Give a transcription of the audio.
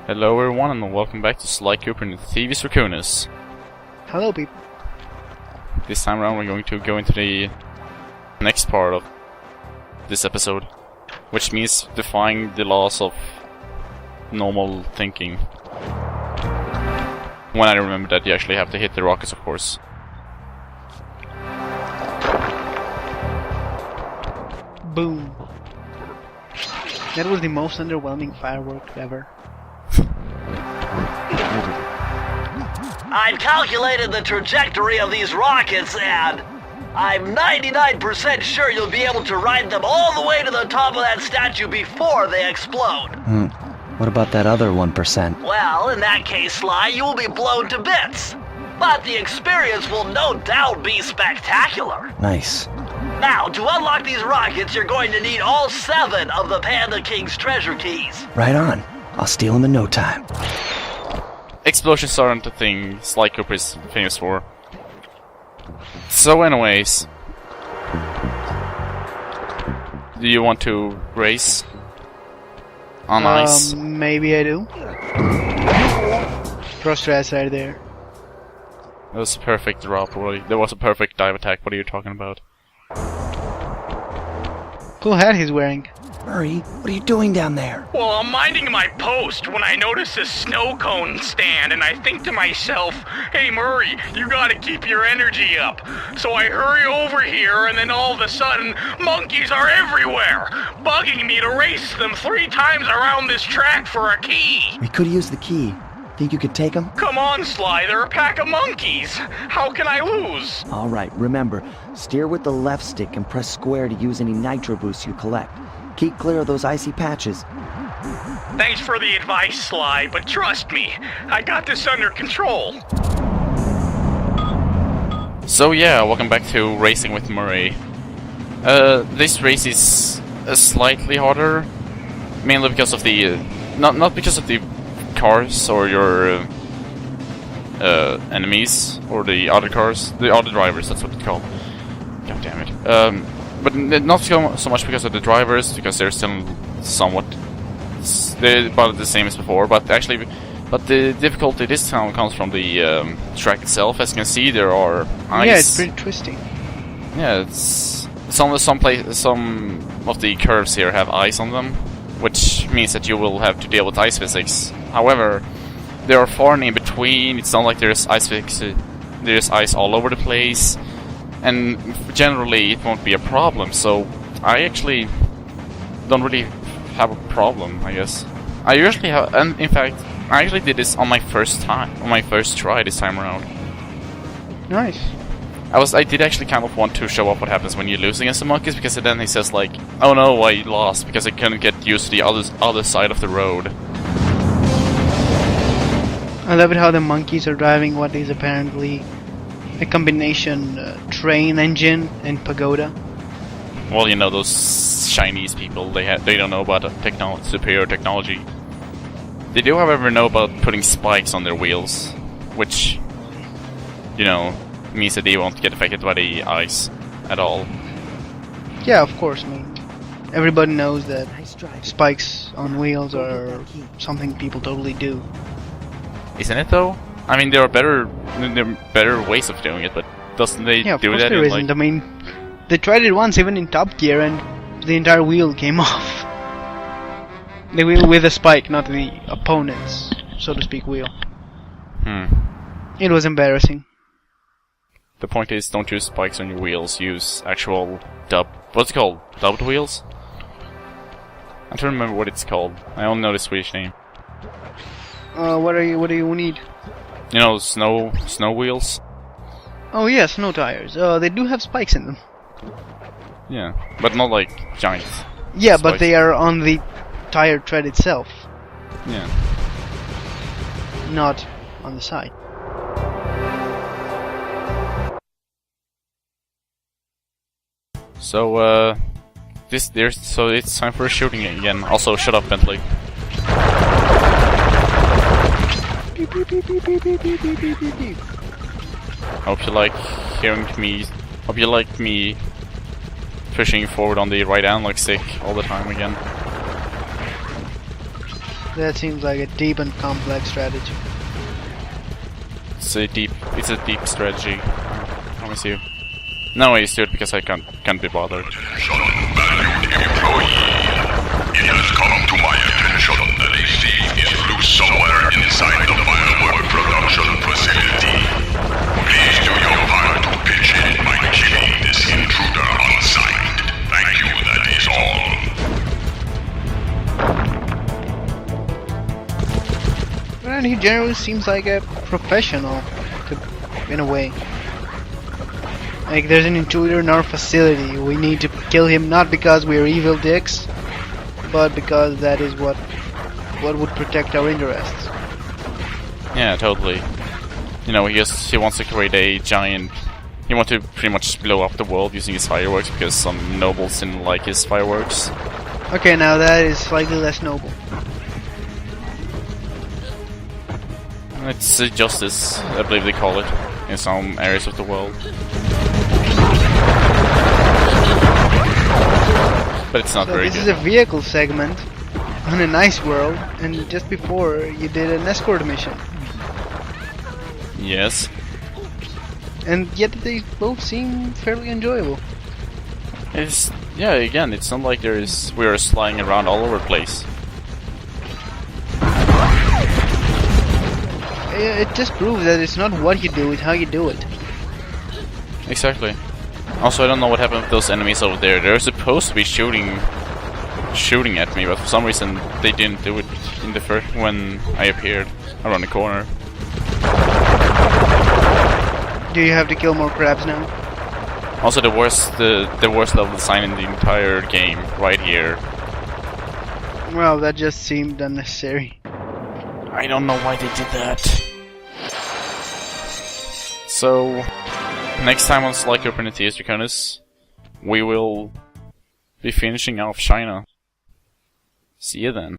Hello everyone and welcome back to Sly Cooper and Thievius Racconus. Hello people. This time around we're going to go into the next part of this episode, which means defying the laws of normal thinking. When I remember that you actually have to hit the rockets, of course. Boom. That was the most underwhelming firework ever. I've calculated the trajectory of these rockets and I'm 99% sure you'll be able to ride them all the way to the top of that statue before they explode. What about that other 1%? Well, in that case, Sly, you will be blown to bits. But the experience will no doubt be spectacular. Nice. Now, to unlock these rockets, you're going to need all 7 of the Panda King's treasure keys. Right on. I'll steal them in no time. Explosions aren't the thing Sly Cooper is famous for. So anyways, do you want to race on ice? Maybe I do. Prostrats right there. That was a perfect drop. There was a perfect dive attack. What are you talking about? Cool hat he's wearing. Murray, what are you doing down there? Well, I'm minding my post when I notice a snow cone stand, and I think to myself, hey Murray, you gotta keep your energy up. So I hurry over here, and then all of a sudden, monkeys are everywhere, bugging me to race them 3 times around this track for a key. We could use the key. Think you could take them? Come on, Sly, they're a pack of monkeys. How can I lose? Alright, remember, steer with the left stick and press square to use any nitro boosts you collect. Keep clear of those icy patches. Thanks for the advice, Sly, but trust me, I got this under control. So yeah, welcome back to Racing with Murray. This race is slightly harder, mainly because of the not because of the cars or your enemies or the other cars, the other drivers. That's what it's called. God damn it. But not so much because of the drivers, because they're still somewhat they're about the same as before. But actually, the difficulty this time comes from the track itself. As you can see, there are ice. Yeah, it's pretty twisty. Yeah, it's some of the curves here have ice on them, which means that you will have to deal with ice physics. However, there are far in between. It's not like there's ice physics. There's ice all over the place. And generally it won't be a problem, so I actually don't really have a problem, I guess. I usually have, and in fact, I actually did this on my first try this time around. Nice. I did actually kind of want to show off what happens when you lose against the monkeys, because then he says like, oh no, I lost, because I couldn't get used to the other side of the road. I love it how the monkeys are driving what is apparently a combination train engine and pagoda. Well, you know, those Chinese people, they don't know about superior technology. They do, however, know about putting spikes on their wheels, which, you know, means that they won't get affected by the ice at all. Yeah, of course. I mean, everybody knows that spikes on wheels are something people totally do. Isn't it though? I mean, there are better ways of doing it, but doesn't they Yeah, of do course that? there isn't. I mean, they tried it once, even in Top Gear, and the entire wheel came off. The wheel with a spike, not the opponent's, so to speak, wheel. It was embarrassing. The point is, don't use spikes on your wheels. Use actual what's it called? Dubbed wheels? I don't remember what it's called. I only know the Swedish name. What do you need? You know, snow wheels? Oh yeah, snow tires. They do have spikes in them. Yeah, but not like giant Yeah, spikes. but they are on the tire tread itself, Yeah. not on the side. So, so it's time for a shooting again. Also, shut up, Bentley. Hope you like hearing me. Hope you like me pushing forward on the right analog stick all the time again. That seems like a deep and complex strategy. It's a deep strategy. Let me see. No, I used to it because I can't be bothered. Attention, valued employee. It has come to my attention that a thief is loose somewhere inside the firework production facility. Please do your part to pitch in by killing this intruder on sight. Thank you, that is all. And he generally seems like a professional, in a way. Like, there's an intruder in our facility. We need to kill him not because we're evil dicks, but because that is what would protect our interests. Yeah, totally. You know, he wants to create a giant... He wants to pretty much blow up the world using his fireworks because some nobles didn't like his fireworks. Okay, now that is slightly less noble. It's justice, I believe they call it, in some areas of the world. But it's not very This good. is a vehicle segment on a nice world, and just before you did an escort mission. Yes. And yet they both seem fairly enjoyable. It's... Yeah, again, it's not like we're flying around all over the place. It just proves that it's not what you do, it's how you do it. Exactly. Also, I don't know what happened with those enemies over there. They're supposed to be shooting at me, but for some reason they didn't do it in the first when I appeared around the corner. Do you have to kill more crabs now? Also, the worst level design in the entire game, right here. Well, that just seemed unnecessary. I don't know why they did that. So, next time on Sly Cooper and Thievius, Racconus, we will be finishing off China. See you then.